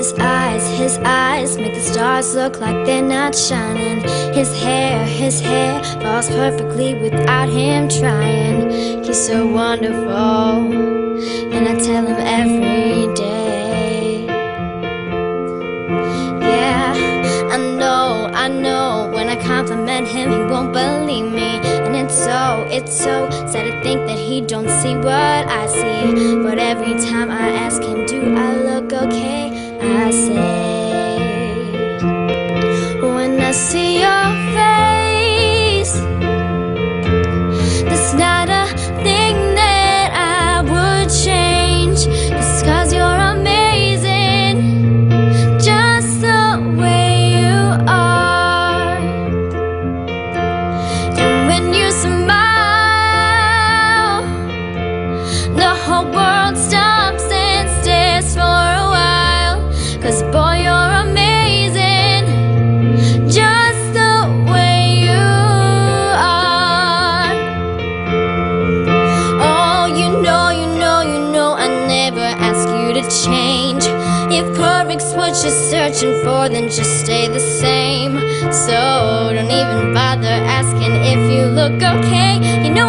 his eyes make the stars look like they're not shining. His hair falls perfectly without him trying. He's so wonderful, and I tell him every day. Yeah, I know, when I compliment him, he won't believe me. And it's so sad to think that he don't see what I see. But every time I ask him, do I look okay, I say, when I see your face, there's not a thing that I would change. Cause you're amazing, just the way you are. And when you smile, the whole world stops and stares for a while. Cause boy, you're amazing, just the way you are. Oh, you know, I never ask you to change. If perfect's what you're searching for, then just stay the same. So don't even bother asking if you look okay. You know